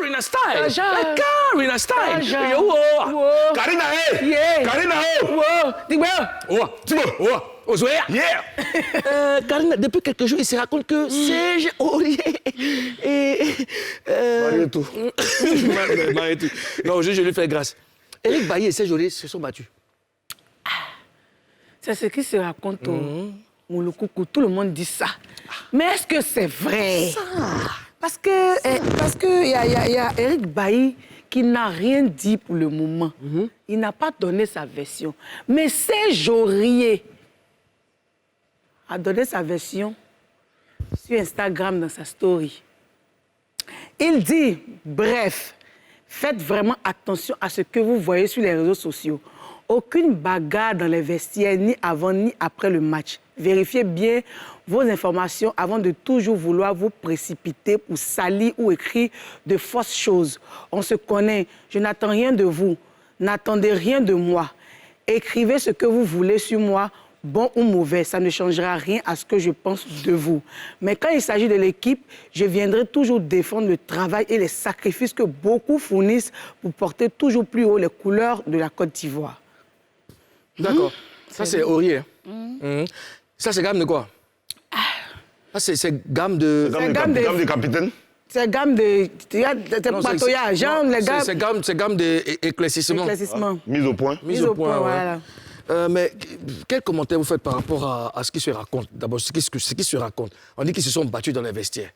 Karina style. Taja. La Karina style. Taja. Yo, Wow. Karina, hey! Yeah. Karina, oh! Wow. Dis-moi. Oh, tu veux? Oh! Ozoya. Yeah! Karina, depuis quelques jours, il se raconte que Serge Aurier et... Marietou. Marietou. Non, je lui fais grâce. Eric Bailly et Serge Aurier se sont battus. C'est ce qui se raconte au Mouloukoukou. Tout le monde dit ça. Mais est-ce que c'est vrai? Parce que y a Eric Bailly qui n'a rien dit pour le moment. Il n'a pas donné sa version. Mais Serge Aurier a donné sa version sur Instagram dans sa story. Il dit, bref, faites vraiment attention à ce que vous voyez sur les réseaux sociaux. Aucune bagarre dans les vestiaires, ni avant ni après le match. Vérifiez bien vos informations avant de toujours vouloir vous précipiter pour salir ou écrire de fausses choses. On se connaît, je n'attends rien de vous. N'attendez rien de moi. Écrivez ce que vous voulez sur moi, bon ou mauvais, ça ne changera rien à ce que je pense de vous. Mais quand il s'agit de l'équipe, je viendrai toujours défendre le travail et les sacrifices que beaucoup fournissent pour porter toujours plus haut les couleurs de la Côte d'Ivoire. D'accord. Ça, c'est Aurier. Ça, c'est gamme de quoi? Ça, c'est gamme de... Gamme de capitaine. C'est gamme de... C'est patouillage, genre les gars... C'est gamme d'éclaircissement. Éclaircissement. Mise au point. Mise au point, ouais. voilà. Mais quel commentaire vous faites par rapport à ce qui se raconte? D'abord, ce qui se raconte. On dit qu'ils se sont battus dans les vestiaires.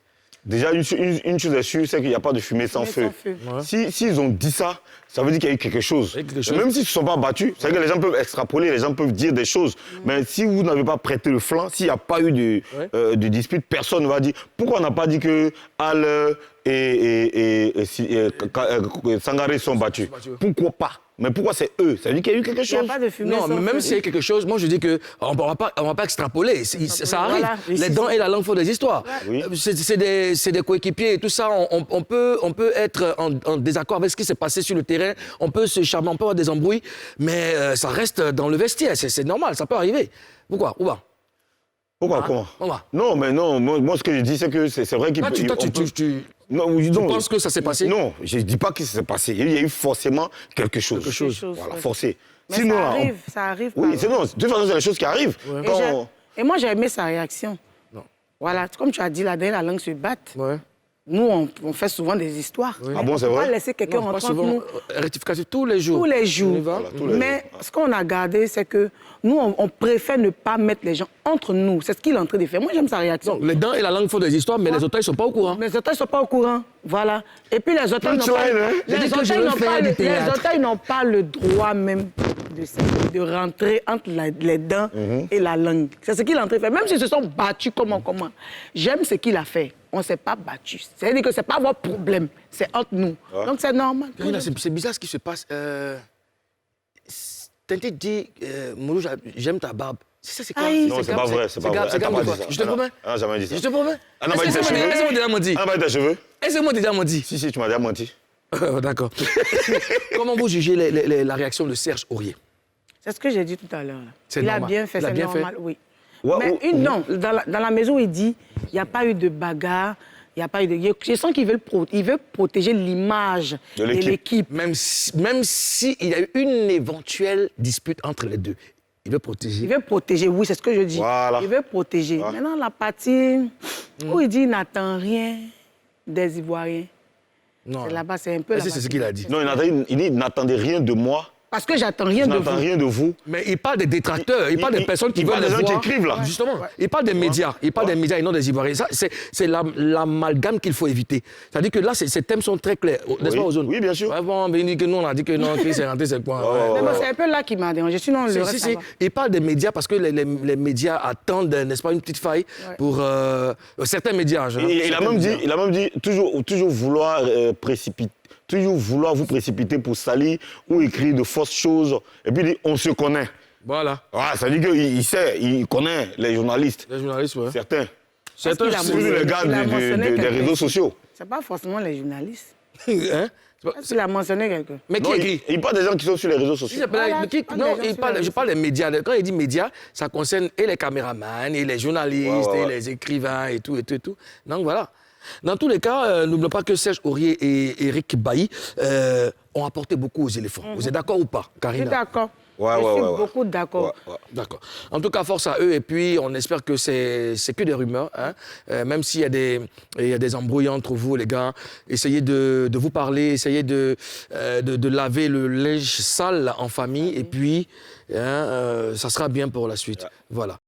Déjà, une chose est sûre, c'est qu'il n'y a pas de fumée sans feu. Ouais. S'ils ont dit ça, ça veut dire qu'il y a eu quelque chose. Même s'ils ne se sont pas battus, ça veut dire que les gens peuvent extrapoler, les gens peuvent dire des choses. Mais si vous n'avez pas prêté le flanc, s'il n'y a pas eu de dispute, personne ne va dire pourquoi on n'a pas dit que Al et Sangaré sont battus. Pourquoi pas? Mais pourquoi c'est eux? Ça veut dire qu'il y a eu quelque chose. Il n'y a pas de fumée Non, sans mais même feu. s'il y a quelque chose, moi je dis qu'on ne va pas extrapoler. Ça arrive. Voilà. Les dents et la langue font des histoires. Oui. C'est des coéquipiers et tout ça. On peut être en désaccord avec ce qui s'est passé sur le terrain. On peut se charmer, on peut avoir des embrouilles. Mais ça reste dans le vestiaire. C'est normal, ça peut arriver. Pourquoi? Où va? Pourquoi? Comment? Comment? Non, mais non. Moi, ce que je dis, c'est que c'est vrai qu'il peut... Tu penses que ça s'est passé? Non, je ne dis pas que ça s'est passé. Il y a eu forcément quelque chose. Voilà, forcé. Mais Sinon, ça arrive. Oui, c'est non. De toute façon, c'est les choses qui arrivent. Ouais. Et moi, j'ai aimé sa réaction. Non. Voilà, comme tu as dit, là, la langue se batte. Ouais. Nous, on fait souvent des histoires. Ah bon, c'est On ne peut vrai? pas laisser quelqu'un Non, pas rentrer entre souvent. nous. Rectificatif tous les jours. Tous les jours. On y va. Voilà, tous les Mais ce qu'on a gardé, c'est que nous, on préfère ne pas mettre les gens entre nous. C'est ce qu'il est en train de faire. Moi, j'aime sa réaction. Donc, les dents et la langue font des histoires, mais les auteurs, ils ne sont pas au courant. Les auteurs ne sont pas au courant. Voilà. Et puis les auteurs n'ont pas... J'ai dit que je veux faire du théâtre. Les auteurs n'ont pas le droit même de rentrer entre les dents et la langue. C'est ce qu'il est en train de faire. Même s'ils se sont battus, comment. J'aime ce qu'il a fait. On ne s'est pas battus. C'est-à-dire que ce n'est pas votre problème. C'est entre nous. Ouais. Donc c'est normal. Karina, c'est bizarre ce qui se passe. Tintin dit, Moulou, j'aime ta barbe. C'est quoi? Aïe. Non, c'est pas vrai, c'est pas vrai. C'est Elle t'a gamme pas de quoi? dit ça. Je te promets. Elle n'a jamais dit ça. Je te promets. Elle n'a pas dit tes cheveux. Est-ce que moi déjà m'ont dit? Elle n'a pas dit tes cheveux. Est-ce que moi déjà m'ont dit? Si, tu m'as déjà menti. D'accord. Comment vous jugez la réaction de Serge Aurier? C'est ce que j'ai dit tout à l'heure. C'est Il a normal. bien fait, Il a c'est bien normal, fait. oui. Ouais, Mais non, dans la maison, il dit, il n'y a pas eu de bagarre, il n'y a pas eu de... Je sens qu'il veut protéger l'image De de l'équipe. l'équipe. Même si il y a eu une éventuelle dispute entre les deux, il veut protéger. Il veut protéger, oui, c'est ce que je dis. Voilà. Il veut protéger. Ouais. Maintenant, la partie où il dit il n'attend rien des Ivoiriens. Non. C'est là-bas, c'est un peu Est-ce la que c'est ce partie. qu'il a dit? Non, il dit n'attendez rien de moi. Parce que j'attends rien Je de n'attends vous. rien de vous. Mais il parle des détracteurs, il parle des personnes qui il veulent parle des les gens qui voir. écrivent, là. Justement, il parle des médias. Il parle des médias et non des Ivoiriens. Ça, c'est l'amalgame qu'il faut éviter. C'est-à-dire que là, ces thèmes sont très clairs, n'est-ce Oui. pas, Ozone? Oui, bien sûr. Ouais, bon, mais il dit que nous, on a dit que non, Chris est rentré, c'est le point. Mais bon, c'est un peu là qui m'a dérangé. Sinon, le reste, ça va. Il parle des médias parce que les médias attendent, n'est-ce pas, une petite faille pour certains médias. Il a même dit toujours vouloir précipiter. Toujours vouloir vous précipiter pour salir ou écrire de fausses choses. Et puis il dit, on se connaît. Voilà. Ah, ça veut dire qu'il sait, il connaît les journalistes. Les journalistes, ouais. Certains. Certains, qu'il a Surtout les gars Il a mentionné des quelqu'un. réseaux sociaux. C'est pas forcément les journalistes. hein? Parce qu'il a mentionné quelqu'un. Mais qui Non, écrit? il parle des gens qui sont sur les réseaux Il sociaux. s'appelle- Voilà, mais qui- pas non, des gens sur je parle des médias. Quand il dit médias, ça concerne et les caméramans, et les journalistes, Ouais. et les écrivains, et tout. Donc voilà. Dans tous les cas, n'oublions pas que Serge Aurier et Eric Bailly ont apporté beaucoup aux éléphants. Vous êtes d'accord ou pas, Je Karina? suis d'accord. Ouais, je ouais, suis ouais, ouais. beaucoup d'accord. Ouais, ouais. D'accord. En tout cas, force à eux. Et puis, on espère que c'est que des rumeurs. Hein. Même s'il y a des embrouilles entre vous, les gars, essayez de vous parler, essayez de laver le linge sale en famille. Et puis, ça sera bien pour la suite. Voilà.